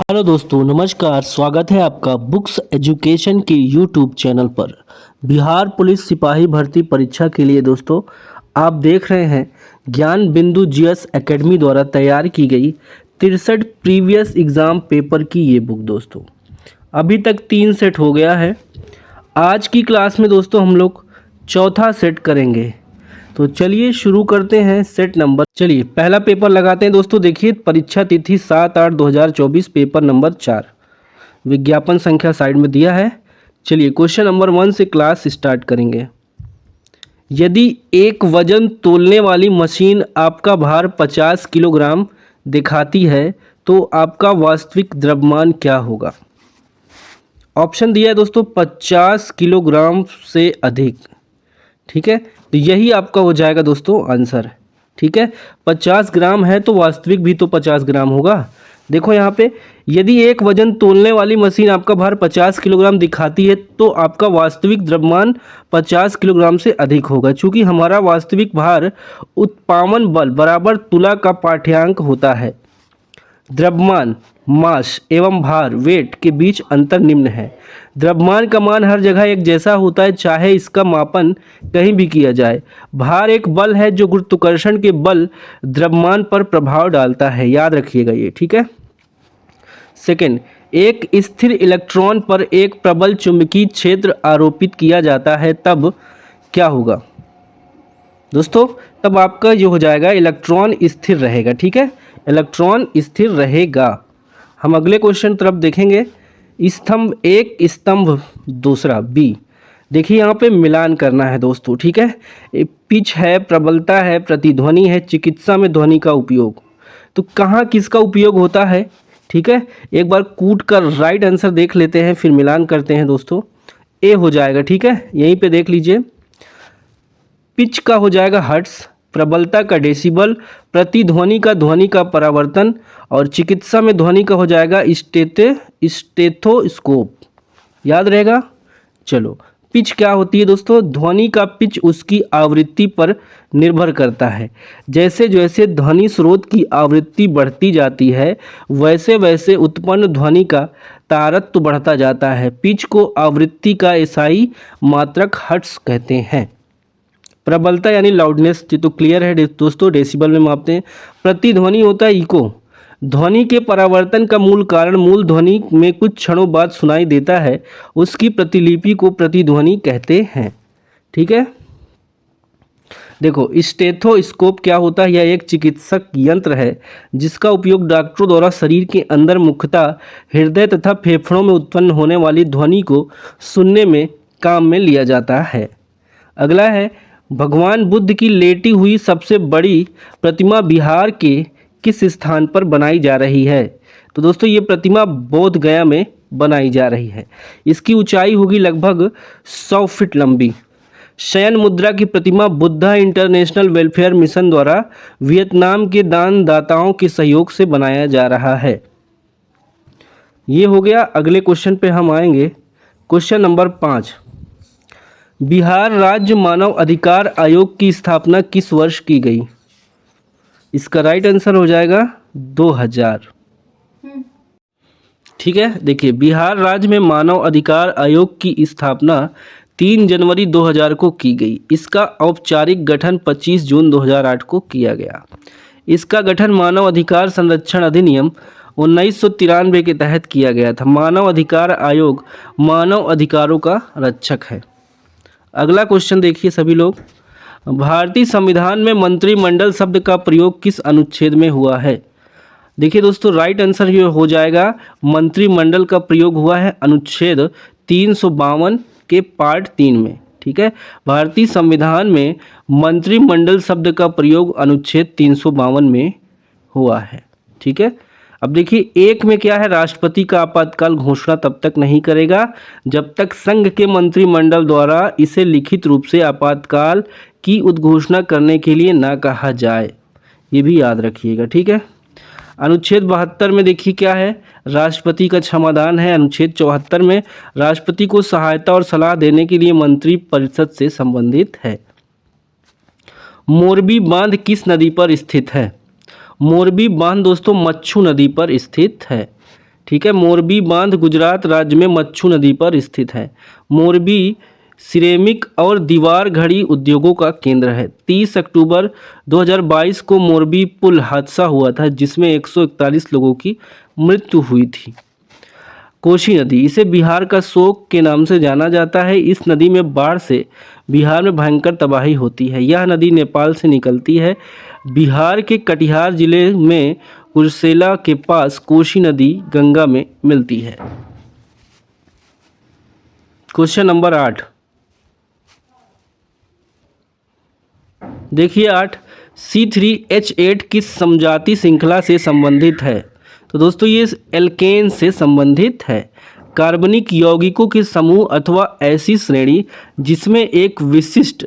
Hello दोस्तों, नमस्कार। स्वागत है आपका बुक्स एजुकेशन के यूट्यूब चैनल पर। बिहार पुलिस सिपाही भर्ती परीक्षा के लिए दोस्तों आप देख रहे हैं ज्ञान बिंदु जीएस एकेडमी द्वारा तैयार की गई 63 प्रीवियस एग्ज़ाम पेपर की ये बुक दोस्तों। अभी तक 3 सेट हो गया है। आज की क्लास में दोस्तों हम लोग चौथा सेट करेंगे। तो चलिए शुरू करते हैं सेट नंबर। चलिए पहला पेपर लगाते हैं दोस्तों। देखिए परीक्षा तिथि 7/8/2024, पेपर नंबर 4। विज्ञापन संख्या साइड में दिया है। चलिए क्वेश्चन नंबर 1 से क्लास स्टार्ट करेंगे। यदि एक वजन तोलने वाली मशीन आपका भार 50 किलोग्राम दिखाती है तो आपका वास्तविक द्रव्यमान क्या होगा? ऑप्शन दिया है दोस्तों 50 किलोग्राम से अधिक। ठीक है, तो यही आपका हो जाएगा दोस्तों आंसर। ठीक है, 50 ग्राम है तो वास्तविक भी तो 50 ग्राम होगा। देखो यहाँ पे, यदि एक वजन तोलने वाली मशीन आपका भार 50 किलोग्राम दिखाती है तो आपका वास्तविक द्रव्यमान 50 किलोग्राम से अधिक होगा। चूंकि हमारा वास्तविक भार उत्पादन बल बराबर तुला का पाठ्यांक होता है। द्रव्यमान मास एवं भार वेट के बीच अंतर निम्न है। द्रव्यमान का मान हर जगह एक जैसा होता है, चाहे इसका मापन कहीं भी किया जाए। भार एक बल है जो गुरुत्वाकर्षण के बल द्रव्यमान पर प्रभाव डालता है। याद रखिएगा ये। ठीक है। सेकंड, एक स्थिर इलेक्ट्रॉन पर एक प्रबल चुंबकीय क्षेत्र आरोपित किया जाता है तब क्या होगा दोस्तों? तब आपका जो हो जाएगा इलेक्ट्रॉन स्थिर रहेगा। ठीक है, इलेक्ट्रॉन स्थिर रहेगा। हम अगले क्वेश्चन तरफ देखेंगे। स्तंभ एक, स्तंभ दूसरा बी। देखिए यहाँ पे मिलान करना है दोस्तों। ठीक है, पिच है, प्रबलता है, प्रतिध्वनि है, चिकित्सा में ध्वनि का उपयोग। तो कहाँ किसका उपयोग होता है? ठीक है, एक बार कूट कर राइट आंसर देख लेते हैं, फिर मिलान करते हैं दोस्तों। ए हो जाएगा। ठीक है, यहीं पे देख लीजिए। पिच का हो जाएगा हर्ट्स, प्रबलता का डेसिबल, प्रतिध्वनि का ध्वनि का परावर्तन, और चिकित्सा में ध्वनि का हो जाएगा स्टेथोस्कोप। याद रहेगा। चलो, पिच क्या होती है दोस्तों? ध्वनि का पिच उसकी आवृत्ति पर निर्भर करता है। जैसे जैसे ध्वनि स्रोत की आवृत्ति बढ़ती जाती है वैसे वैसे उत्पन्न ध्वनि का तारतम्य बढ़ता जाता है। पिच को आवृत्ति का एसआई मात्रक हर्ट्ज कहते हैं। प्रबलता यानी लाउडनेस, ये तो क्लियर है दोस्तों, डेसिबल में मापते हैं। प्रतिध्वनि होता है इको। ध्वनि के परावर्तन का मूल कारण मूल ध्वनि में कुछ क्षणों बाद सुनाई देता है, उसकी प्रतिलिपि को प्रतिध्वनि कहते हैं। ठीक है, देखो स्टेथोस्कोप क्या होता है? यह एक चिकित्सक यंत्र है जिसका उपयोग डॉक्टरों द्वारा शरीर के अंदर मुख्यतः हृदय तथा फेफड़ों में उत्पन्न होने वाली ध्वनि को सुनने में काम में लिया जाता है। अगला है, भगवान बुद्ध की लेटी हुई सबसे बड़ी प्रतिमा बिहार के किस स्थान पर बनाई जा रही है? तो दोस्तों ये प्रतिमा बोध गया में बनाई जा रही है। इसकी ऊंचाई होगी लगभग 100 फीट लंबी। शयन मुद्रा की प्रतिमा बुद्धा इंटरनेशनल वेलफेयर मिशन द्वारा वियतनाम के दानदाताओं के सहयोग से बनाया जा रहा है। ये हो गया। अगले क्वेश्चन पे हम आएंगे। Question number 5। बिहार राज्य मानव अधिकार आयोग की स्थापना किस वर्ष की गई? इसका राइट आंसर हो जाएगा 2000। ठीक है, देखिए बिहार राज्य में मानव अधिकार आयोग की स्थापना 3 जनवरी 2000 को की गई। इसका औपचारिक गठन 25 जून 2008 को किया गया। इसका गठन मानव अधिकार संरक्षण अधिनियम 1993 के तहत किया गया था। मानव अधिकार आयोग मानव अधिकारों का रक्षक है। अगला क्वेश्चन देखिए सभी लोग। भारतीय संविधान में मंत्रिमंडल शब्द का प्रयोग किस अनुच्छेद में हुआ है? देखिए दोस्तों राइट आंसर ये हो जाएगा मंत्रिमंडल का प्रयोग हुआ है अनुच्छेद 352 के पार्ट 3 में। ठीक है, भारतीय संविधान में मंत्रिमंडल शब्द का प्रयोग अनुच्छेद 352 में हुआ है। ठीक है, अब देखिए एक में क्या है? राष्ट्रपति का आपातकाल घोषणा तब तक नहीं करेगा जब तक संघ के मंत्रिमंडल द्वारा इसे लिखित रूप से आपातकाल की उद्घोषणा करने के लिए ना कहा जाए। ये भी याद रखिएगा। ठीक है, अनुच्छेद 72 में देखिए क्या है? राष्ट्रपति का क्षमादान है। अनुच्छेद 74 में राष्ट्रपति को सहायता और सलाह देने के लिए मंत्री परिषद से संबंधित है। मोरबी बांध किस नदी पर स्थित है? मोरबी बांध दोस्तों मच्छू नदी पर स्थित है। ठीक है। मोरबी बांध गुजरात राज्य में मच्छू नदी पर स्थित है। मोरबी सिरेमिक और दीवार घड़ी उद्योगों का केंद्र है। 30 अक्टूबर 2022 को मोरबी पुल हादसा हुआ था जिसमें 141 लोगों की मृत्यु हुई थी। कोसी नदी, इसे बिहार का शोक के नाम से जाना जाता है। इस नदी में बाढ़ से बिहार में भयंकर तबाही होती है। यह नदी नेपाल से निकलती है। बिहार के कटिहार जिले में कुर्सेला के पास कोसी नदी गंगा में मिलती है। क्वेश्चन नंबर 8 देखिए 8, C3H8 किस समजाति श्रृंखला से संबंधित है? तो दोस्तों ये एल्केन से संबंधित है। कार्बनिक यौगिकों के समूह अथवा ऐसी श्रेणी जिसमें एक विशिष्ट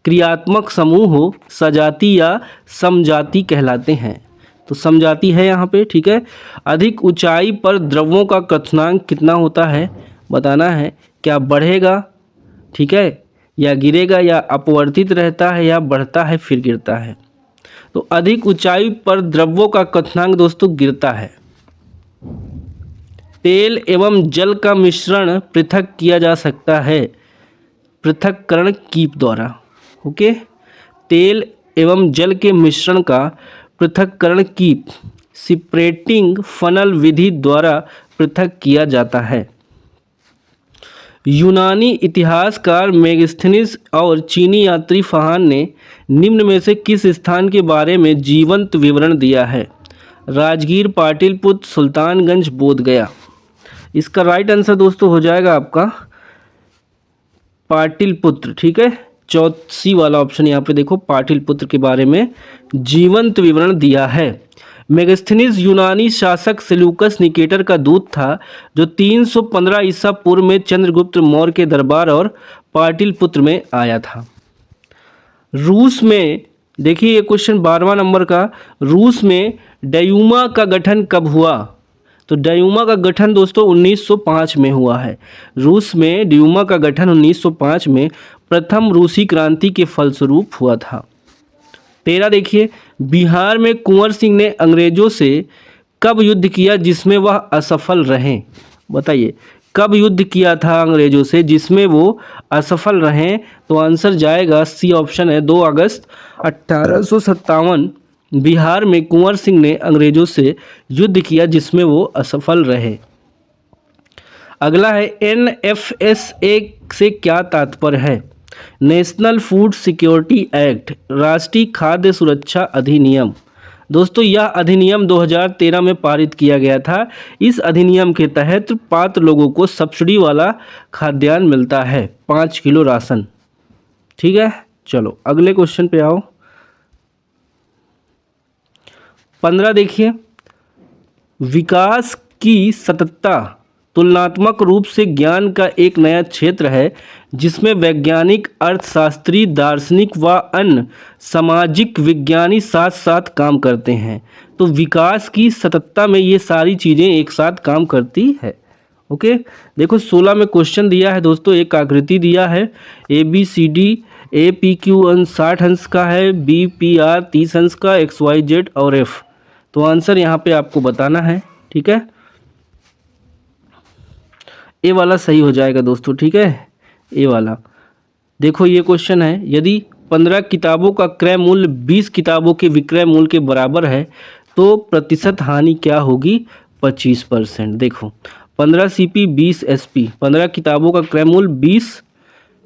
क्रियात्मक समूह हो सजाति या समजाति कहलाते हैं। तो समजाति है यहाँ पे, ठीक है। अधिक ऊंचाई पर द्रव्यों का क्वथनांक कितना होता है बताना है। क्या बढ़ेगा, ठीक है, या गिरेगा, या अपवर्तित रहता है, या बढ़ता है फिर गिरता है। तो अधिक ऊंचाई पर द्रव्यों का क्वथनांक दोस्तों गिरता है। तेल एवं जल का मिश्रण पृथक किया जा सकता है पृथक्करण कीप द्वारा। ओके, तेल एवं जल के मिश्रण का पृथक्करण कीप सेपरेटिंग फनल विधि द्वारा पृथक किया जाता है। यूनानी इतिहासकार मेगास्थनीज और चीनी यात्री फहान ने निम्न में से किस स्थान के बारे में जीवंत विवरण दिया है? राजगीर, पाटलिपुत्र, सुल्तानगंज, बोधगया। इसका राइट आंसर दोस्तों हो जाएगा आपका पाटलिपुत्र, ठीक है। चौथी वाला ऑप्शन यहाँ पे देखो, पाटलिपुत्र के बारे में जीवंत विवरण दिया है। मेगास्थनीज यूनानी शासक सेल्यूकस निकेटर का दूत था जो 315 ईसा पूर्व में चंद्रगुप्त मौर्य के दरबार और पाटलिपुत्र में आया था। रूस में देखिए ये क्वेश्चन 12वां नंबर का, रूस में डयूमा का गठन कब हुआ? तो डयूमा का गठन दोस्तों 1905 में हुआ है। रूस में डयूमा का गठन 1905 में प्रथम रूसी क्रांति के फलस्वरूप हुआ था। 13 देखिए, बिहार में कुंवर सिंह ने अंग्रेजों से कब युद्ध किया जिसमें वह असफल रहे? बताइए कब युद्ध किया था अंग्रेजों से जिसमें वो असफल रहे? तो आंसर जाएगा सी ऑप्शन है 2 अगस्त 1857। बिहार में कुंवर सिंह ने अंग्रेजों से युद्ध किया जिसमें वो असफल रहे। अगला है NFSA से क्या तात्पर्य है? नेशनल फूड सिक्योरिटी एक्ट, राष्ट्रीय खाद्य सुरक्षा अधिनियम। दोस्तों यह अधिनियम 2013 में पारित किया गया था। इस अधिनियम के तहत पात्र लोगों को सब्सिडी वाला खाद्यान्न मिलता है, 5 किलो राशन, ठीक है। चलो अगले क्वेश्चन पे आओ। 15 देखिए, विकास की सततता तुलनात्मक रूप से ज्ञान का एक नया क्षेत्र है जिसमें वैज्ञानिक, अर्थशास्त्री, दार्शनिक व अन्य सामाजिक विज्ञानी साथ साथ काम करते हैं। तो विकास की सततता में ये सारी चीज़ें एक साथ काम करती है। ओके, देखो 16 में क्वेश्चन दिया है दोस्तों, एक आकृति दिया है ABCD, APQ 60 अंश का है, BPR 30 अंश का, XYZ और F। तो आंसर यहाँ पे आपको बताना है, ठीक है। ए वाला सही हो जाएगा दोस्तों, ठीक है, ए वाला। देखो ये क्वेश्चन है, यदि 15 किताबों का क्रय मूल्य 20 किताबों के विक्रय मूल्य के बराबर है तो प्रतिशत हानि क्या होगी? 25%। देखो 15 CP 20 SP, 15 किताबों का क्रय मूल्य 20,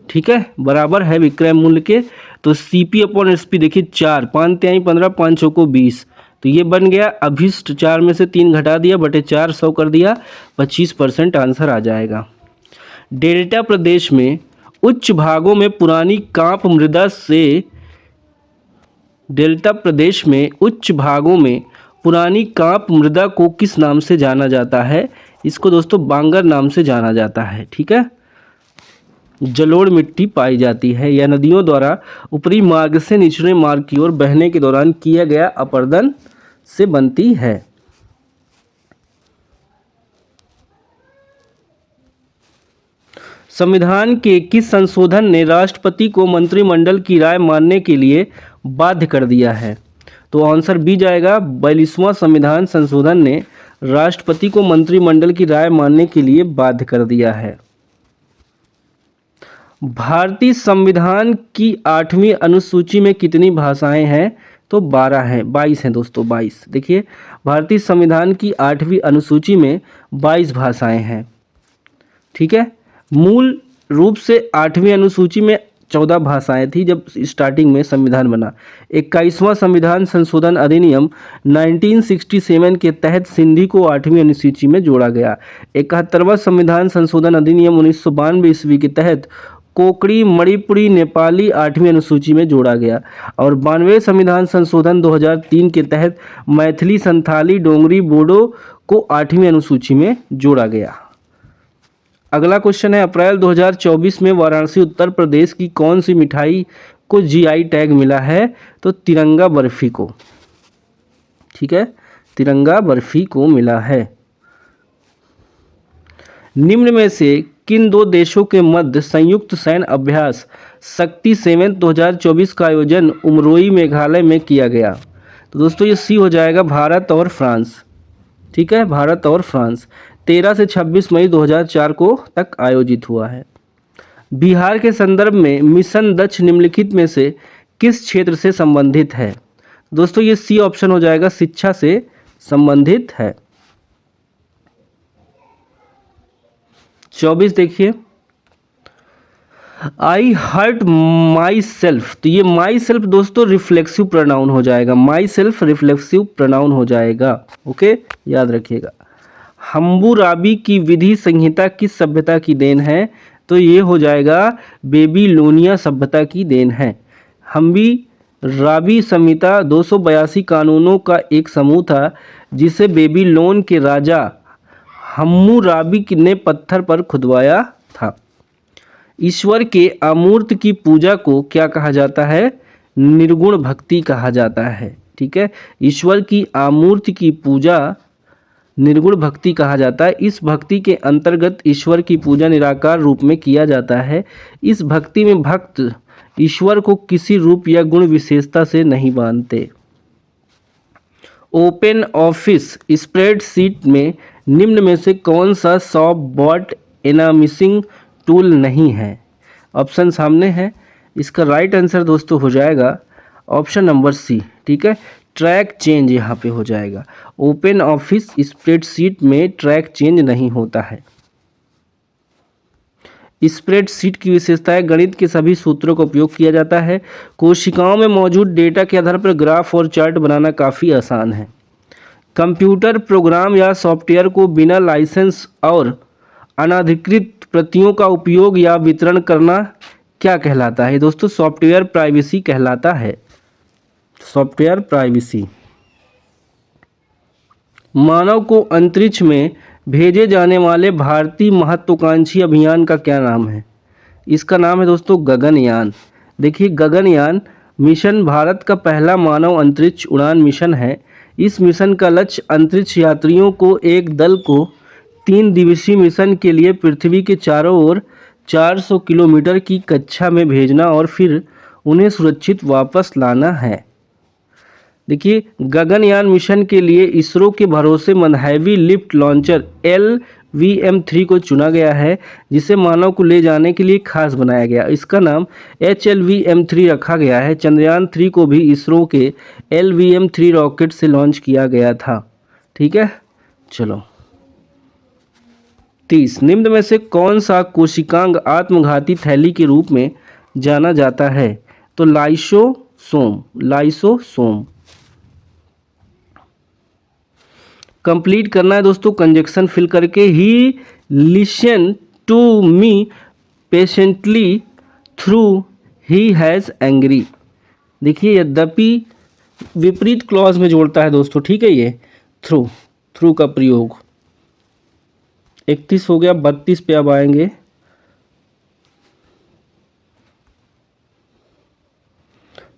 ठीक है, बराबर है विक्रय मूल्य के। तो CP/SP देखिए 4, 5 तिहाई 15, 5 चौको 20, तो ये बन गया अभिष्ट। 4 में से 3 घटा दिया, बटे 4 100 कर दिया, 25% आंसर आ जाएगा। डेल्टा प्रदेश में उच्च भागों में पुरानी कांप मृदा से डेल्टा प्रदेश में उच्च भागों में पुरानी कांप मृदा को किस नाम से जाना जाता है? इसको दोस्तों बांगर नाम से जाना जाता है, ठीक है। जलोढ़ मिट्टी पाई जाती है। यह नदियों द्वारा ऊपरी मार्ग से निचले मार्ग की ओर बहने के दौरान किया गया अपरदन से बनती है। संविधान के किस संशोधन ने राष्ट्रपति को मंत्रिमंडल की राय मानने के लिए बाध्य कर दिया है? तो आंसर बी जाएगा 42वां संविधान संशोधन ने राष्ट्रपति को मंत्रिमंडल की राय मानने के लिए बाध्य कर दिया है? भारतीय संविधान की 8वीं अनुसूची में कितनी भाषाएं हैं? तो 12 हैं, 22 हैं दोस्तों, 22। देखिए, भारतीय संविधान की 8वीं अनुसूची में 22 भाषाएं हैं। ठीक है, मूल रूप से 8वीं अनुसूची में 14 भाषाएं थी जब स्टार्टिंग में संविधान बना। 21वां संविधान संशोधन अधिनियम 1967 के तहत सिंधी को 8वीं अनुसूची में जोड़ा गया। 71वां संविधान संशोधन अधिनियम 1992 ईस्वी के तहत कोकड़ी, मणिपुरी, नेपाली 8वीं अनुसूची में जोड़ा गया और 92वें संविधान संशोधन 2003 के तहत मैथिली, संथाली, डोगरी, बोडो को 8वीं अनुसूची में जोड़ा गया। अगला क्वेश्चन है, अप्रैल 2024 में वाराणसी उत्तर प्रदेश की कौन सी मिठाई को जीआई टैग मिला है? तो तिरंगा बर्फी को। ठीक है, तिरंगा बर्फी को मिला है। निम्न में से किन दो देशों के मध्य संयुक्त सैन्य अभ्यास शक्ति 7 2024 का आयोजन उमरोई, मेघालय में किया गया? तो दोस्तों ये सी हो जाएगा, भारत और फ्रांस। ठीक है, भारत और फ्रांस 13 से 26 मई 2004 को तक आयोजित हुआ है। बिहार के संदर्भ में मिशन दक्ष निम्नलिखित में से किस क्षेत्र से संबंधित है? दोस्तों ये सी ऑप्शन हो जाएगा, शिक्षा से संबंधित है। 24 देखिए, आई हर्ट माई सेल्फ। तो ये माई सेल्फ दोस्तों रिफ्लेक्सिव प्रोनाउन हो जाएगा, माई सेल्फ रिफ्लेक्सिव प्रोनाउन हो जाएगा। ओके, याद रखिएगा। हम्बुराबी की विधि संहिता किस सभ्यता की देन है? तो ये हो जाएगा बेबीलोनिया सभ्यता की देन है। हम्बुराबी संहिता 282 कानूनों का एक समूह था जिसे बेबीलोन के राजा हम्मुराबी ने पत्थर पर खुदवाया था। ईश्वर के अमूर्त की पूजा को क्या कहा जाता है? निर्गुण भक्ति कहा जाता है। ठीक है, ईश्वर की अमूर्त की पूजा निर्गुण भक्ति कहा जाता है। इस भक्ति के अंतर्गत ईश्वर की पूजा निराकार रूप में किया जाता है। इस भक्ति में भक्त ईश्वर को किसी रूप या गुण विशेषता से नहीं बांधते। ओपन ऑफिस स्प्रेडशीट में निम्न में से कौन सा सॉफ्टबॉट एनामिसिंग टूल नहीं है? ऑप्शन सामने है, इसका राइट आंसर दोस्तों हो जाएगा ऑप्शन नंबर सी। ठीक है, ट्रैक चेंज यहाँ पे हो जाएगा। ओपन ऑफिस स्प्रेडशीट में ट्रैक चेंज नहीं होता है। स्प्रेडशीट की विशेषताएं, गणित के सभी सूत्रों का उपयोग किया जाता है। कोशिकाओं में मौजूद डेटा के आधार पर ग्राफ और चार्ट बनाना काफ़ी आसान है। कंप्यूटर प्रोग्राम या सॉफ्टवेयर को बिना लाइसेंस और अनधिकृत प्रतियों का उपयोग या वितरण करना क्या कहलाता है? दोस्तों सॉफ्टवेयर प्राइवेसी कहलाता है, सॉफ्टवेयर प्राइवेसी। मानव को अंतरिक्ष में भेजे जाने वाले भारतीय महत्वाकांक्षी अभियान का क्या नाम है? इसका नाम है दोस्तों गगनयान। देखिए, गगनयान मिशन भारत का पहला मानव अंतरिक्ष उड़ान मिशन है। इस मिशन का लक्ष्य अंतरिक्ष यात्रियों को एक दल को 3 दिवसीय मिशन के लिए पृथ्वी के चारों ओर 400 किलोमीटर की कक्षा में भेजना और फिर उन्हें सुरक्षित वापस लाना है। देखिए, गगनयान मिशन के लिए इसरो के भरोसेमंद हैवी लिफ्ट लॉन्चर LVM-3 को चुना गया है, जिसे मानव को ले जाने के लिए खास बनाया गया। इसका नाम HLVM-3 रखा गया है। चंद्रयान 3 को भी इसरो के LVM-3 रॉकेट से लॉन्च किया गया था। ठीक है, चलो 30, निम्न में से कौन सा कोशिकांग आत्मघाती थैली के रूप में जाना जाता है? तो लाइसोसोम, लाइसोसोम। कंप्लीट करना है दोस्तों, कंजक्शन फिल करके। He listen to me patiently through he has angry. देखिए, यद्यपि विपरीत क्लॉज में जोड़ता है दोस्तों। ठीक है, ये थ्रू, थ्रू का प्रयोग। 31 हो गया, 32 पे अब आएंगे।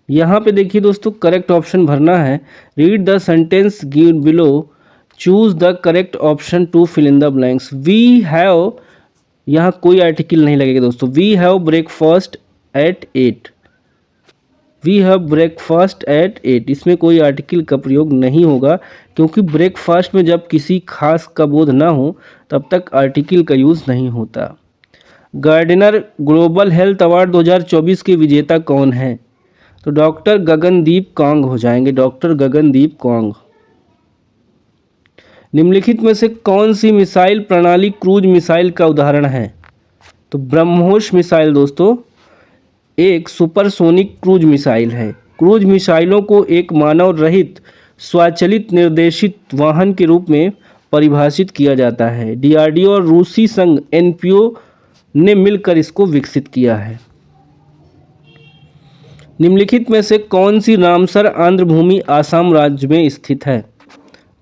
यहाँ पे देखिए दोस्तों, करेक्ट ऑप्शन भरना है। Read the sentence given below, choose the correct option to fill in the blanks. We have, यहाँ कोई आर्टिकल नहीं लगेगा दोस्तों। We have breakfast at 8। We have breakfast at 8, इसमें कोई आर्टिकल का प्रयोग नहीं होगा क्योंकि ब्रेकफास्ट में जब किसी खास का बोध ना हो तब तक आर्टिकल का यूज़ नहीं होता। गार्डनर ग्लोबल हेल्थ अवार्ड 2024 के विजेता कौन हैं? तो डॉक्टर गगनदीप कांग हो जाएंगे, डॉक्टर गगनदीप कांग। निम्नलिखित में से कौन सी मिसाइल प्रणाली क्रूज मिसाइल का उदाहरण है? तो ब्रह्मोस मिसाइल दोस्तों एक सुपरसोनिक क्रूज मिसाइल है। क्रूज मिसाइलों को एक मानव रहित स्वचालित निर्देशित वाहन के रूप में परिभाषित किया जाता है। डीआरडीओ और रूसी संघ एनपीओ ने मिलकर इसको विकसित किया है। निम्नलिखित में से कौन सी रामसर आंध्र भूमि आसाम राज्य में स्थित है?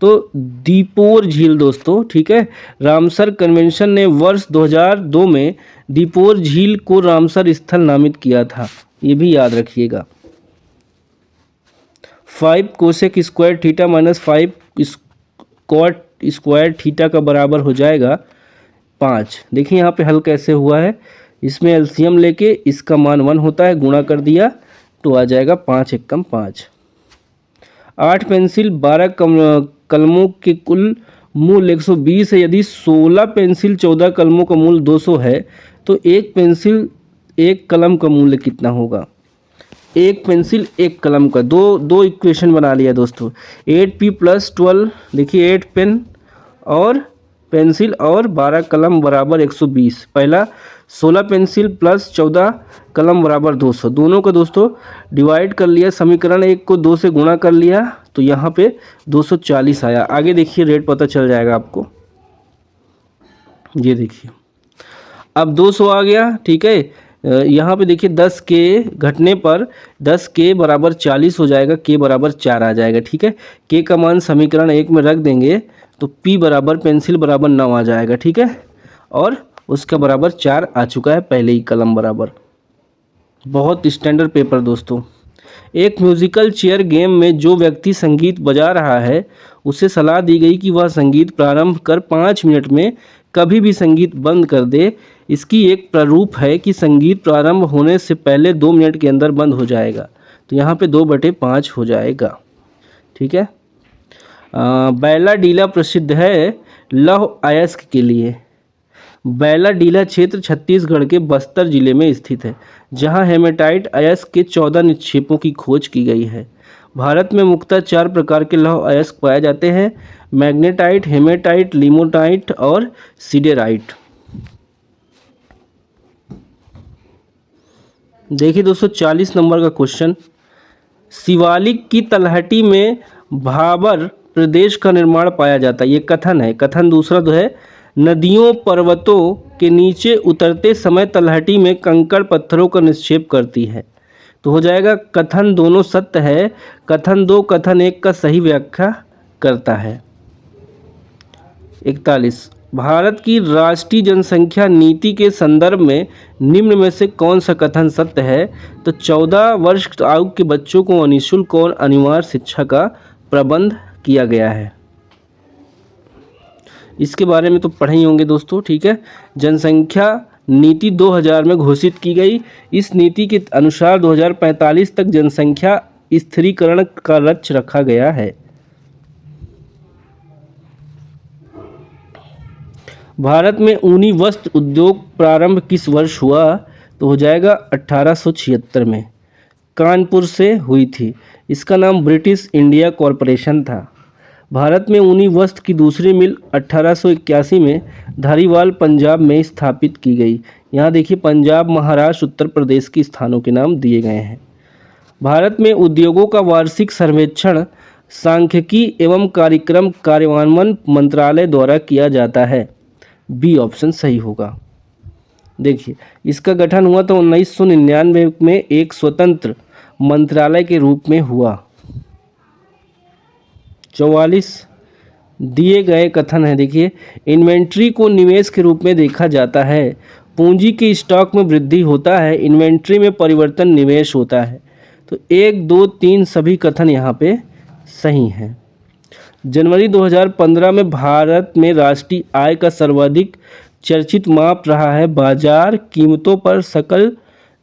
तो दीपोर झील दोस्तों, ठीक है। रामसर कन्वेंशन ने वर्ष 2002 में दीपोर झील को रामसर स्थल नामित किया था, ये भी याद रखिएगा। 5 cosec square theta minus 5 cot square theta का बराबर हो जाएगा 5। देखिए यहाँ पे हल कैसे हुआ है, इसमें एलसीएम लेके इसका मान 1 होता है, गुणा कर दिया तो आ जाएगा 5 एकम 5। 8 पेंसिल 12 कलमों के कुल मूल 120 है। यदि 16 पेंसिल 14 कलमों का मूल 200 है तो एक पेंसिल एक कलम का मूल्य कितना होगा? एक पेंसिल एक कलम का दो इक्वेशन बना लिया दोस्तों। 8p + 12, देखिए 8 पेन और पेंसिल और 12 कलम बराबर 120। पहला 16 पेंसिल + 14 कलम बराबर 200, दोनों को दोस्तों डिवाइड कर लिया, समीकरण 1 को 2 से गुणा कर लिया तो यहाँ पे 240 आया। आगे देखिए रेट पता चल जाएगा आपको, ये देखिए अब 200 आ गया, ठीक है। यहाँ पे देखिए 10 के घटने पर 10 के बराबर 40 हो जाएगा, के बराबर 4 आ जाएगा, ठीक है। के का मान समीकरण 1 में रख देंगे तो p बराबर पेंसिल बराबर 9 आ जाएगा, ठीक है। और उसका बराबर 4 आ चुका है पहले ही कलम बराबर। बहुत स्टैंडर्ड पेपर दोस्तों। एक म्यूजिकल चेयर गेम में जो व्यक्ति संगीत बजा रहा है उसे सलाह दी गई कि वह संगीत प्रारंभ कर 5 मिनट में कभी भी संगीत बंद कर दे। इसकी एक प्रारूप है कि संगीत प्रारंभ होने से पहले 2 मिनट के अंदर बंद हो जाएगा, तो यहाँ पे 2/5 हो जाएगा, ठीक है। बैलाडीला प्रसिद्ध है लौह अयस्क के लिए। बैलाडीला क्षेत्र छत्तीसगढ़ के बस्तर जिले में स्थित है, जहां हेमेटाइट अयस्क के 14 निक्षेपों की खोज की गई है। भारत में मुख्यतः 4 प्रकार के लौह अयस्क पाए जाते हैं: मैग्नेटाइट, हेमेटाइट, लिमोनाइट और सिडेराइट। देखिए दोस्तों 40 नंबर का क्वेश्चन, शिवालिक की तलहटी में भाबर प्रदेश का निर्माण पाया जाता है, ये कथन है। कथन दूसरा तो है नदियों पर्वतों के नीचे उतरते समय तलहटी में कंकड़ पत्थरों का निक्षेप करती है, तो हो जाएगा कथन दोनों सत्य है, कथन 2 कथन 1 का सही व्याख्या करता है। 41 भारत की राष्ट्रीय जनसंख्या नीति के संदर्भ में निम्न में से कौन सा कथन सत्य है? तो 14 वर्ष आयु के बच्चों को निःशुल्क और अनिवार्य शिक्षा का प्रबंध किया गया है। इसके बारे में तो पढ़े ही होंगे दोस्तों, ठीक है। जनसंख्या नीति 2000 में घोषित की गई। इस नीति के अनुसार 2045 तक जनसंख्या स्थिरीकरण का लक्ष्य रखा गया है। भारत में ऊनी वस्त्र उद्योग प्रारंभ किस वर्ष हुआ? तो हो जाएगा 1876 में, कानपुर से हुई थी। इसका नाम ब्रिटिश इंडिया कॉरपोरेशन था। भारत में ऊनी वस्त्र की दूसरी मिल 1881 में धारीवाल पंजाब में स्थापित की गई। यहाँ देखिए पंजाब, महाराष्ट्र, उत्तर प्रदेश के स्थानों के नाम दिए गए हैं। भारत में उद्योगों का वार्षिक सर्वेक्षण सांख्यिकी एवं कार्यक्रम कार्यान्वयन मंत्रालय द्वारा किया जाता है। बी ऑप्शन सही होगा। देखिए इसका गठन हुआ तो 1999 में एक स्वतंत्र मंत्रालय के रूप में हुआ। 44 दिए गए कथन है, देखिए इन्वेंट्री को निवेश के रूप में देखा जाता है। पूंजी के स्टॉक में वृद्धि होता है, इन्वेंट्री में परिवर्तन निवेश होता है। तो 1, 2, 3 सभी कथन यहाँ पे सही हैं। जनवरी 2015 में भारत में राष्ट्रीय आय का सर्वाधिक चर्चित माप रहा है बाजार कीमतों पर सकल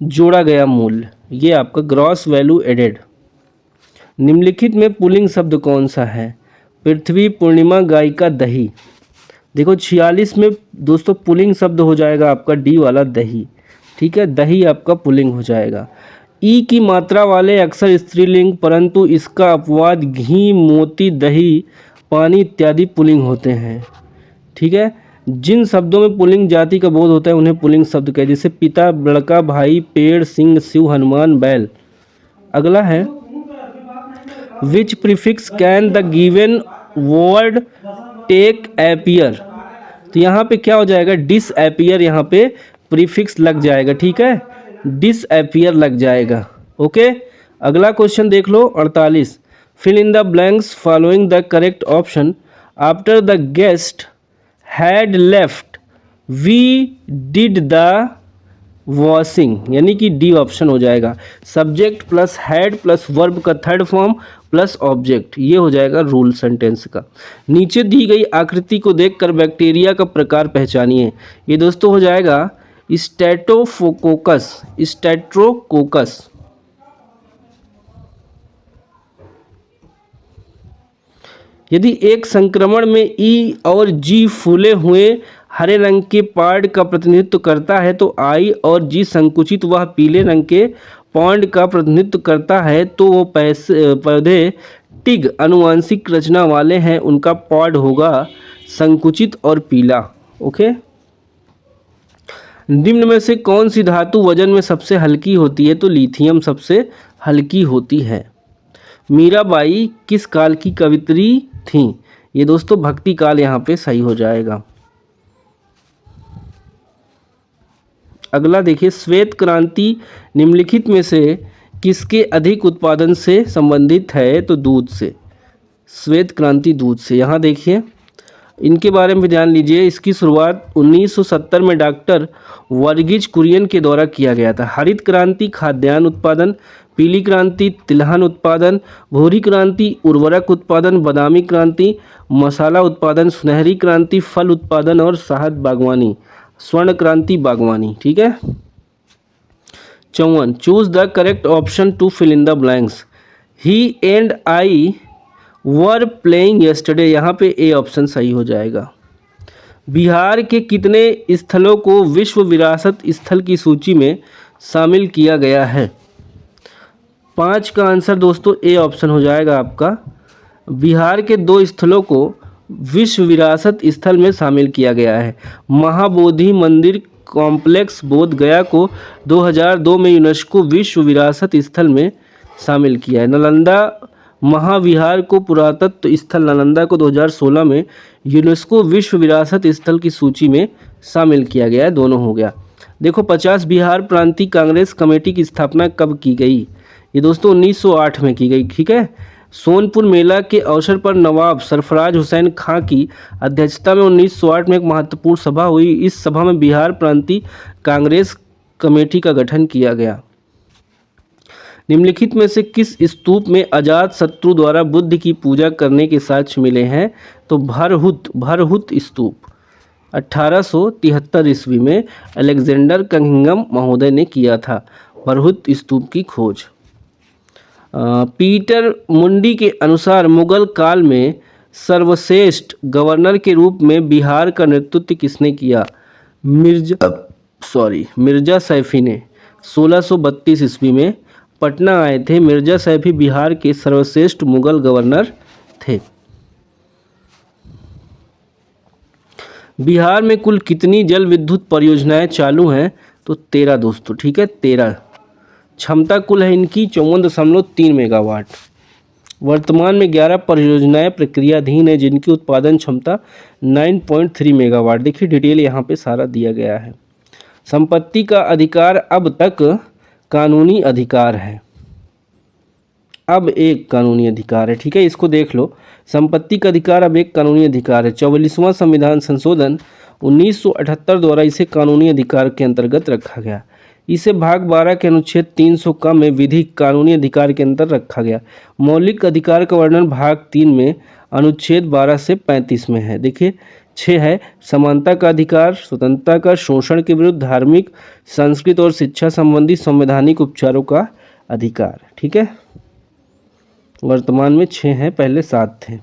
जोड़ा गया मूल्य, ये आपका ग्रॉस वैल्यू एडेड। निम्नलिखित में पुल्लिंग शब्द कौन सा है? पृथ्वी, पूर्णिमा, गायिका, दही। देखो 46 में दोस्तों पुल्लिंग शब्द हो जाएगा आपका डी वाला दही, ठीक है, दही आपका पुल्लिंग हो जाएगा। ई की मात्रा वाले अक्सर स्त्रीलिंग, परंतु इसका अपवाद घी, मोती, दही, पानी इत्यादि पुल्लिंग होते हैं, ठीक है। जिन शब्दों में पुल्लिंग जाति का बोध होता है उन्हें पुल्लिंग शब्द कहते हैं, जैसे पिता, लड़का, भाई, पेड़, सिंह, शिव, हनुमान, बैल। अगला है which prefix can the given word take appear. तो यहाँ पे क्या हो जाएगा? डिस अपीयर, यहाँ पे प्रीफिक्स लग जाएगा, ठीक है, डिस अपीयर लग जाएगा। ओके, अगला क्वेश्चन देख लो 48। Fill in the blanks following the correct option after the guest had left we did the washing, यानी कि डी ऑप्शन हो जाएगा। Subject plus had plus verb का थर्ड फॉर्म प्लस ऑब्जेक्ट, ये हो जाएगा रूल सेंटेंस का। नीचे दी गई आकृति को देखकर बैक्टीरिया का प्रकार पहचानिए। ये दोस्तों हो जाएगा स्टेटोकोकस, स्टेट्रोकोकस। यदि एक संक्रमण में ई और जी फूले हुए हरे रंग के पार्ट का प्रतिनिधित्व करता है तो आई और जी संकुचित वह पीले रंग के पॉन्ड का प्रतिनिधित्व करता है तो वो पौधे टिग आनुवंशिक रचना वाले हैं, उनका पॉड होगा संकुचित और पीला। ओके, निम्न में से कौन सी धातु वजन में सबसे हल्की होती है? तो लिथियम सबसे हल्की होती है। मीराबाई किस काल की कवित्री थीं? ये दोस्तों भक्ति काल यहाँ पे सही हो जाएगा। अगला देखिए, श्वेत क्रांति निम्नलिखित में से किसके अधिक उत्पादन से संबंधित है? तो दूध से, श्वेत क्रांति दूध से। यहाँ देखिए इनके बारे में ध्यान लीजिए। इसकी शुरुआत 1970 में डॉक्टर वर्गीज कुरियन के द्वारा किया गया था। हरित क्रांति खाद्यान्न उत्पादन, पीली क्रांति तिलहन उत्पादन, भूरी क्रांति उर्वरक उत्पादन, बादामी क्रांति मसाला उत्पादन, सुनहरी क्रांति फल उत्पादन और शहद बागवानी, स्वर्ण क्रांति बागवानी, ठीक है। 54 choose the correct option to fill in the blanks. He and I were playing yesterday, यहाँ पे ए ऑप्शन सही हो जाएगा। बिहार के कितने स्थलों को विश्व विरासत स्थल की सूची में शामिल किया गया है? 5 का आंसर दोस्तों ए ऑप्शन हो जाएगा आपका। बिहार के 2 स्थलों को विश्व विरासत स्थल में शामिल किया गया है। महाबोधि मंदिर कॉम्प्लेक्स बोध गया को 2002 में यूनेस्को विश्व विरासत स्थल में शामिल किया है। नालंदा महाविहार को पुरातत्व स्थल नालंदा को 2016 में यूनेस्को विश्व विरासत स्थल की सूची में शामिल किया गया है, दोनों हो गया। देखो 50 बिहार प्रांतीय कांग्रेस कमेटी की स्थापना कब की गई? ये दोस्तों 1908 में की गई, ठीक है। सोनपुर मेला के अवसर पर नवाब सरफराज हुसैन खां की अध्यक्षता में 1908 में एक महत्वपूर्ण सभा हुई। इस सभा में बिहार प्रांतीय कांग्रेस कमेटी का गठन किया गया। निम्नलिखित में से किस स्तूप में अजात शत्रु द्वारा बुद्ध की पूजा करने के साक्ष्य मिले हैं? तो भरहुत स्तूप 1873 ईस्वी में अलेक्जेंडर कनिंघम महोदय ने किया था भरहुत स्तूप की खोज। पीटर मुंडी के अनुसार मुगल काल में सर्वश्रेष्ठ गवर्नर के रूप में बिहार का नेतृत्व किसने किया? मिर्जा सैफी ने 1632 ईस्वी में पटना आए थे। मिर्जा सैफी बिहार के सर्वश्रेष्ठ मुगल गवर्नर थे। बिहार में कुल कितनी जल विद्युत परियोजनाएं चालू हैं? तो 13 दोस्तों, ठीक है, 13। क्षमता कुल है इनकी 54.3 मेगावाट। वर्तमान में 11 परियोजनाएं प्रक्रियाधीन है जिनकी उत्पादन क्षमता 9.3 मेगावाट। देखिए डिटेल यहाँ पे सारा दिया गया है। संपत्ति का अधिकार अब तक कानूनी अधिकार है, अब एक कानूनी अधिकार है, ठीक है, इसको देख लो। संपत्ति का अधिकार अब एक कानूनी अधिकार है। 44वां संविधान संशोधन 1978 द्वारा इसे कानूनी अधिकार के अंतर्गत रखा गया। इसे भाग 12 के अनुच्छेद 300 का में विधिक कानूनी अधिकार के अंतर रखा गया। मौलिक अधिकार का वर्णन भाग 3 में अनुच्छेद 12 से 35 में है। देखिए 6 है समानता का अधिकार, स्वतंत्रता का, शोषण के विरुद्ध, धार्मिक, संस्कृत और शिक्षा संबंधी संवैधानिक उपचारों का अधिकार। ठीक है, वर्तमान में 6 हैं, पहले 7 थे।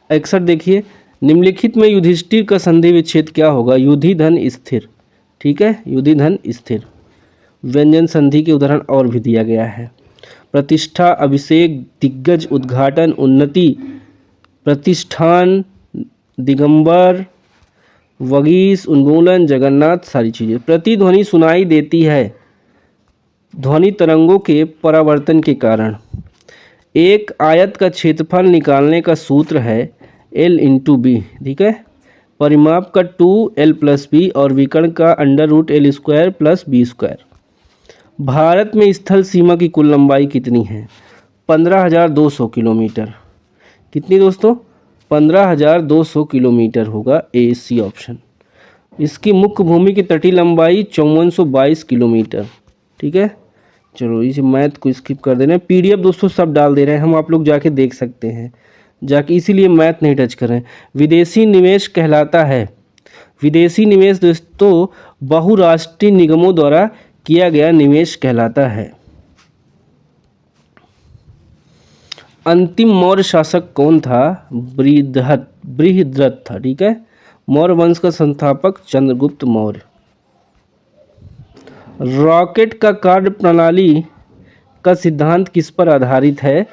61 देखिए, निम्नलिखित में युधिष्ठिर का संधि विच्छेद क्या होगा? युधि धन स्थिर। ठीक है, युधि धन स्थिर। व्यंजन संधि के उदाहरण और भी दिया गया है। प्रतिष्ठा, अभिषेक, दिग्गज, उद्घाटन, उन्नति, प्रतिष्ठान, दिगंबर, वगीस, उन्मूलन, जगन्नाथ, सारी चीज़ें। प्रतिध्वनि सुनाई देती है ध्वनि तरंगों के परावर्तन के कारण। एक आयत का क्षेत्रफल निकालने का सूत्र है L इंटू बी। ठीक है, परिमाप का 2L प्लस बी और विकर्ण का √L² प्लस b²। भारत में स्थल सीमा की कुल लंबाई कितनी है? 15,200 किलोमीटर। कितनी दोस्तों? 15,200 किलोमीटर होगा, ए सी ऑप्शन। इसकी मुख्य भूमि की तटीय लंबाई 5422 किलोमीटर। ठीक है, चलो इस मैथ को स्किप कर दे रहे हैं। PDF दोस्तों सब डाल दे रहे हैं हम, आप लोग जाके देख सकते हैं जाके, इसीलिए मैथ नहीं टच कर रहे हैं। विदेशी निवेश कहलाता है, विदेशी निवेश दोस्तों बहुराष्ट्रीय निगमों द्वारा किया गया निवेश कहलाता है। अंतिम मौर्य शासक कौन था? बृहद्रथ था। ठीक है, मौर्य वंश का संस्थापक चंद्रगुप्त मौर्य। रॉकेट का कार्य प्रणाली का सिद्धांत किस पर आधारित है?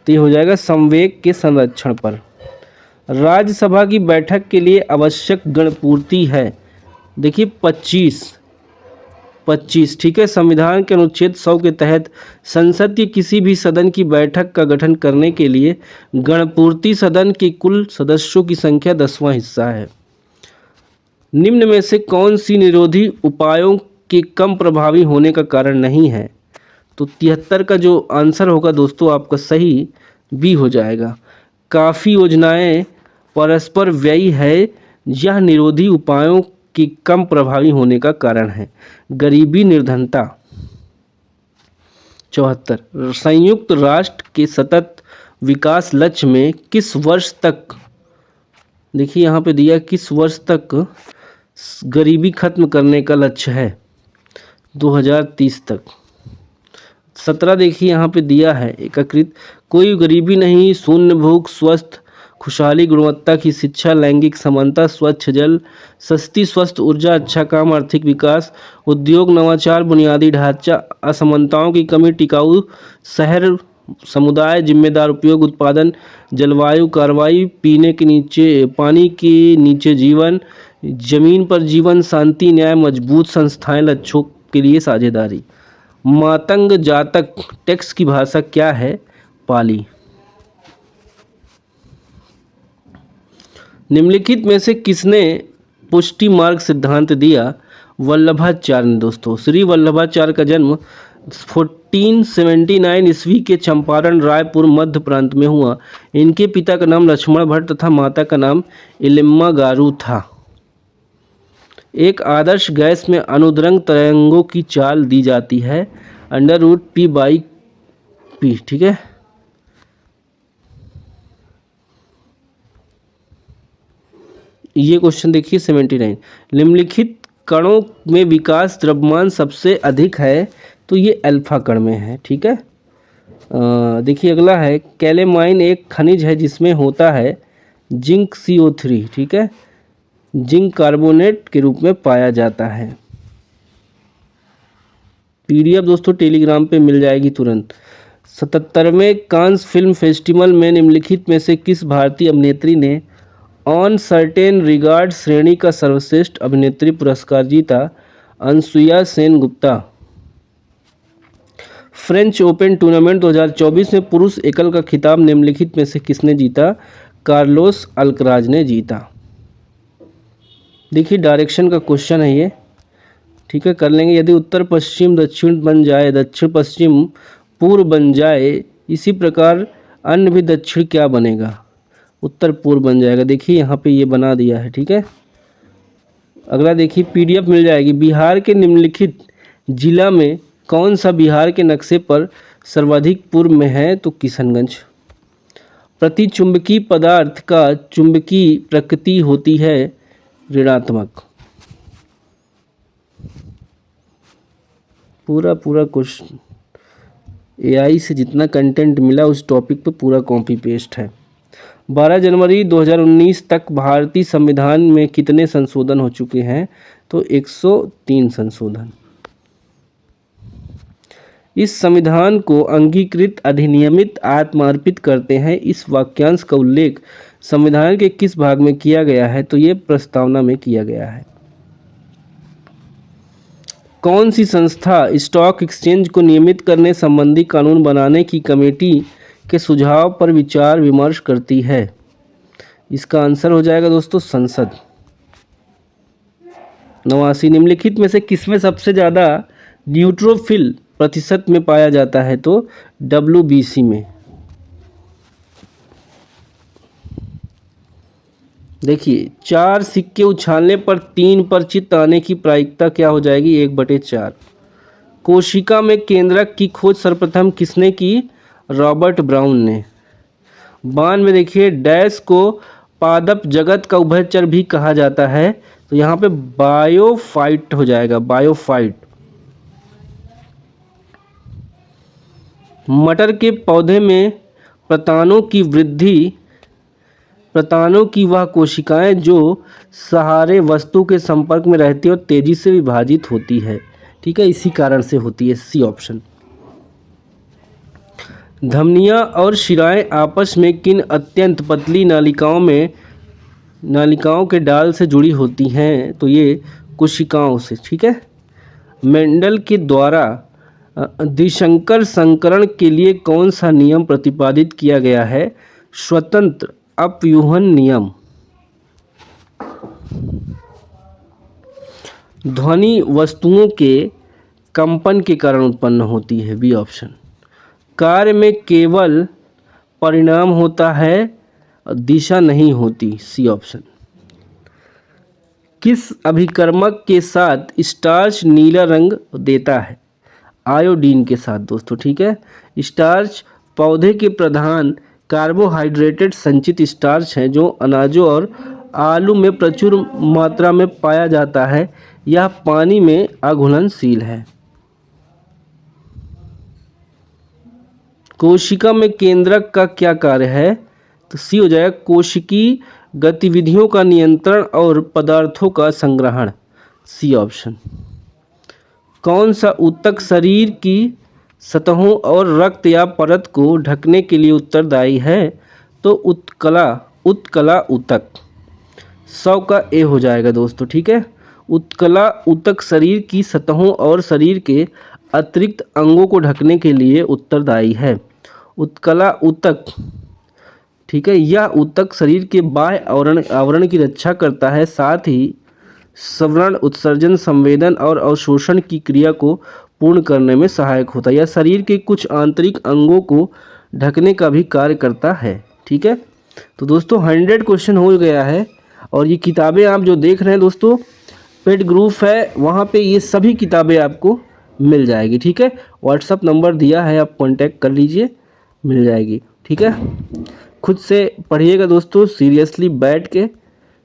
तो ये हो जाएगा संवेग के संरक्षण पर। राज्यसभा की बैठक के लिए आवश्यक गणपूर्ति है, देखिए 25। ठीक है, संविधान के अनुच्छेद 100 के तहत संसद के किसी भी सदन की बैठक का गठन करने के लिए गणपूर्ति सदन के कुल सदस्यों की संख्या 10वां हिस्सा है। निम्न में से कौन सी निरोधी उपायों के कम प्रभावी होने का कारण नहीं है? तो 73 का जो आंसर होगा दोस्तों आपका सही बी हो जाएगा। काफ़ी योजनाएं परस्पर व्ययी है, यह निरोधी उपायों की कम प्रभावी होने का कारण है। गरीबी निर्धनता। 74 संयुक्त राष्ट्र के सतत विकास लक्ष्य में किस वर्ष तक, देखिए यहाँ पे दिया किस वर्ष तक गरीबी खत्म करने का लक्ष्य है? 2030 तक। 17 देखिए यहाँ पे दिया है एकीकृत, कोई गरीबी नहीं, शून्य भूख, स्वस्थ खुशहाली, गुणवत्ता की शिक्षा, लैंगिक समानता, स्वच्छ जल, सस्ती स्वस्थ ऊर्जा, अच्छा काम, आर्थिक विकास, उद्योग, नवाचार, बुनियादी ढांचा, असमानताओं की कमी, टिकाऊ शहर समुदाय, जिम्मेदार उपयोग, उत्पादन, जलवायु कार्रवाई, पीने के नीचे पानी के नीचे जीवन, जमीन पर जीवन, शांति, न्याय, मजबूत संस्थाएं, लक्ष्यों के लिए साझेदारी। मातंग जातक टेक्स्ट की भाषा क्या है? पाली। निम्नलिखित में से किसने पुष्टि मार्ग सिद्धांत दिया? वल्लभाचार्य ने दोस्तों। श्री वल्लभाचार्य का जन्म 1479 ईस्वी के चंपारण रायपुर मध्य प्रांत में हुआ। इनके पिता का नाम लक्ष्मण भट्ट तथा माता का नाम इलिम्मा गारू था। एक आदर्श गैस में अनुदैर्घ्य तरंगों की चाल दी जाती है √P/P। ठीक है, ये क्वेश्चन देखिए 79। निम्नलिखित कणों में विकास द्रव्यमान सबसे अधिक है, तो ये अल्फा कण में है। ठीक है, देखिए अगला है कैलेमाइन, एक खनिज है जिसमें होता है जिंक CO3। ठीक है, जिंक कार्बोनेट के रूप में पाया जाता है। PDF दोस्तों टेलीग्राम पे मिल जाएगी तुरंत। 77वें कांस फिल्म फेस्टिवल में निम्नलिखित में से किस भारतीय अभिनेत्री ने ऑन सर्टेन रिगार्ड श्रेणी का सर्वश्रेष्ठ अभिनेत्री पुरस्कार जीता? Anasuya Sen Gupta. French open tournament 2024 में पुरुष एकल का खिताब निम्नलिखित में से किसने जीता? कार्लोस अल्कराज ने जीता। देखिए डायरेक्शन का क्वेश्चन है ये। ठीक है, कर लेंगे। यदि उत्तर पश्चिम दक्षिण बन जाए, दक्षिण पश्चिम पूर्व बन जाए, इसी प्रकार अन्य भी दक्षिण क्या बनेगा? उत्तर पूर्व बन जाएगा। देखिए यहाँ पे ये बना दिया है। ठीक है, अगला देखिए PDF मिल जाएगी। बिहार के निम्नलिखित जिला में कौन सा बिहार के नक्शे पर सर्वाधिक पूर्व में है? तो किशनगंज। प्रतिचुंबकीय पदार्थ का चुंबकीय प्रकृति होती है ऋणात्मक। पूरा क्वेश्चन एआई से जितना कंटेंट मिला उस टॉपिक पे पूरा कॉपी पेस्ट है। 12 जनवरी 2019 तक भारतीय संविधान में कितने संशोधन हो चुके हैं? तो 103 संशोधन। इस संविधान को अंगीकृत, अधिनियमित, आत्मार्पित करते हैं। इस वाक्यांश का उल्लेख संविधान के किस भाग में किया गया है? तो ये प्रस्तावना में किया गया है। कौन सी संस्था स्टॉक एक्सचेंज को नियमित करने संबंधी कानून बनाने की कमेटी के सुझाव पर विचार विमर्श करती है? इसका आंसर हो जाएगा दोस्तों संसद। 89 निम्नलिखित में से किसमें सबसे ज़्यादा न्यूट्रोफिल प्रतिशत में पाया जाता है? तो WBC में। देखिए 4 सिक्के उछालने पर 3 पर चित्त आने की प्रायिकता क्या हो जाएगी? 1/4। कोशिका में केंद्रक की खोज सर्वप्रथम किसने की? रॉबर्ट ब्राउन ने। बाण में देखिए डैश को पादप जगत का उभयचर भी कहा जाता है, तो यहाँ पे बायोफाइट हो जाएगा, बायोफाइट। मटर के पौधे में प्रतानों की वृद्धि, प्रतानों की वह कोशिकाएं जो सहारे वस्तु के संपर्क में रहती है और तेजी से विभाजित होती है। ठीक है, इसी कारण से होती है, सी ऑप्शन। धमनियां और शिराएं आपस में किन अत्यंत पतली नालिकाओं के डाल से जुड़ी होती हैं? तो ये कोशिकाओं से। ठीक है। मेंडल के द्वारा द्विसंकर संकरण के लिए कौन सा नियम प्रतिपादित किया गया है? स्वतंत्र अपव्यूहन नियम। ध्वनि वस्तुओं के कंपन के कारण उत्पन्न होती है, बी ऑप्शन। कार्य में केवल परिणाम होता है, दिशा नहीं होती, सी ऑप्शन। किस अभिकर्मक के साथ स्टार्च नीला रंग देता है? आयोडीन के साथ दोस्तों। ठीक है। स्टार्च पौधे के प्रधान कार्बोहाइड्रेटेड संचित स्टार्च है जो अनाजों और आलू में प्रचुर मात्रा में पाया जाता है। यह पानी में अघुलनशील है। कोशिका में केंद्रक का क्या कार्य है? तो सी हो जाएगा कोशिकीय गतिविधियों का नियंत्रण और पदार्थों का संग्रहण, सी ऑप्शन। कौन सा ऊतक शरीर की सतहों और रक्त या परत को ढकने के लिए उत्तरदायी है? तो उत्कला ऊतक। 100 का ए हो जाएगा दोस्तों। ठीक है। उत्कला ऊतक शरीर की सतहों और शरीर के अतिरिक्त अंगों को ढकने के लिए उत्तरदायी है। उत्कला ऊतक, ठीक है, यह ऊतक शरीर के बाह्य आवरण की रक्षा करता है, साथ ही श्वसन, उत्सर्जन, संवेदन और अवशोषण की क्रिया को पूर्ण करने में सहायक होता है। यह शरीर के कुछ आंतरिक अंगों को ढकने का भी कार्य करता है। ठीक है। तो दोस्तों 100 क्वेश्चन हो गया है और ये किताबें आप जो देख रहे हैं दोस्तों, पेड ग्रुप है, वहाँ पे ये सभी किताबें आपको मिल जाएगी। ठीक है। व्हाट्सअप नंबर दिया है, आप कांटेक्ट कर लीजिए, मिल जाएगी। ठीक है। खुद से पढ़िएगा दोस्तों, सीरियसली बैठ के।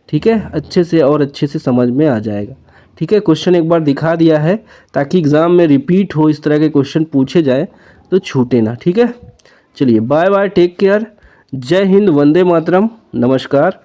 ठीक है। अच्छे से समझ में आ जाएगा। ठीक है। क्वेश्चन एक बार दिखा दिया है ताकि एग्ज़ाम में रिपीट हो, इस तरह के क्वेश्चन पूछे जाए तो छूटे ना। ठीक है। चलिए बाय बाय, टेक केयर, जय हिंद, वंदे मातरम, नमस्कार।